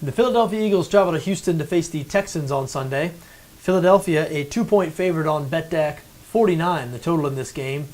The Philadelphia Eagles travel to Houston to face the Texans on Sunday. Philadelphia, a 2-point favorite on BETDAQ, 49 the total in this game.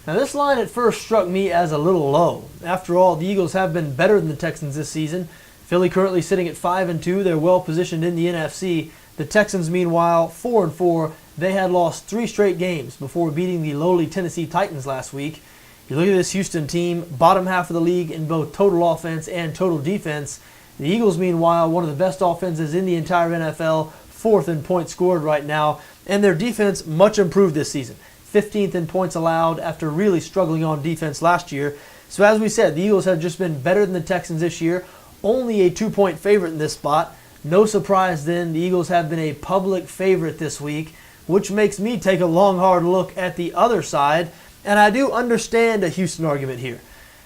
Now this line at first struck me as a little low. After all, the Eagles have been better than the Texans this season. Philly currently sitting at 5-2. They're well positioned in the NFC. The Texans, meanwhile, 4-4. They had lost 3 straight games before beating the lowly Tennessee Titans last week. You look at this Houston team, bottom half of the league in both total offense and total defense. The Eagles, meanwhile, one of the best offenses in the entire NFL, 4th in points scored right now, and their defense much improved this season. 15th in points allowed after really struggling on defense last year. So as we said, the Eagles have just been better than the Texans this year, only a 2-point favorite in this spot. No surprise then, the Eagles have been a public favorite this week, which makes me take a long, hard look at the other side, and I do understand a Houston argument here.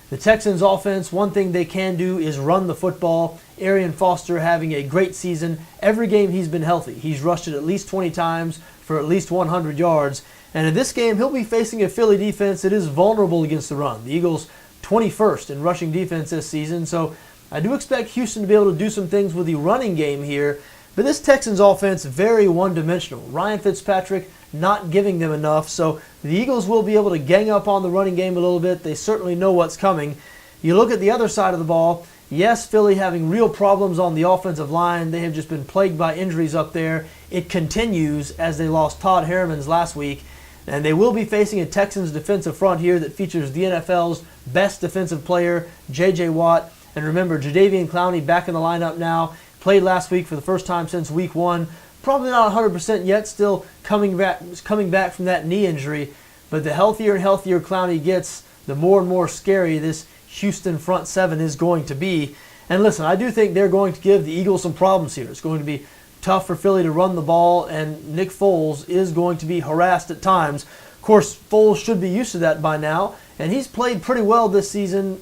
The Texans offense, one thing they can do is run the football. Arian Foster having a great season. Every game he's been healthy. He's rushed it at least 20 times for at least 100 yards. And in this game, he'll be facing a Philly defense that is vulnerable against the run. The Eagles 21st in rushing defense this season. So I do expect Houston to be able to do some things with the running game here. But this Texans offense, very one-dimensional. Ryan Fitzpatrick not giving them enough. So the Eagles will be able to gang up on the running game a little bit. They certainly know what's coming. You look at the other side of the ball. Yes, Philly having real problems on the offensive line. They have just been plagued by injuries up there. It continues as they lost Todd Herremans last week. And they will be facing a Texans defensive front here that features the NFL's best defensive player, J.J. Watt. And remember, Jadeveon Clowney back in the lineup now. Played last week for the first time since week 1. Probably not 100% yet, still coming back from that knee injury. But the healthier and healthier Clowney gets, the more and more scary this Houston front 7 is going to be. And listen, I do think they're going to give the Eagles some problems here. It's going to be tough for Philly to run the ball, and Nick Foles is going to be harassed at times. Of course, Foles should be used to that by now, and he's played pretty well this season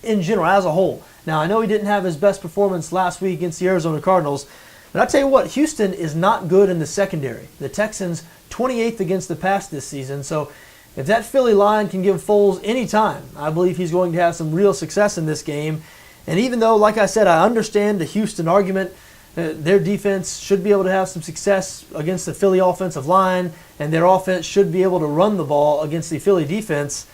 in general, as a whole. Now, I know he didn't have his best performance last week against the Arizona Cardinals, but I tell you what, Houston is not good in the secondary. The Texans, 28th against the pass this season, so if that Philly line can give Foles any time, I believe he's going to have some real success in this game. And even though, like I said, I understand the Houston argument, their defense should be able to have some success against the Philly offensive line, and their offense should be able to run the ball against the Philly defense.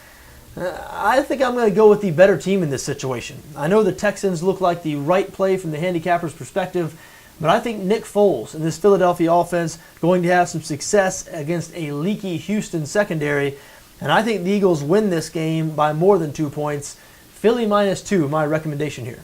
I think I'm going to go with the better team in this situation. I know the Texans look like the right play from the handicapper's perspective, but I think Nick Foles and this Philadelphia offense going to have some success against a leaky Houston secondary, and I think the Eagles win this game by more than 2 points. Philly -2, my recommendation here.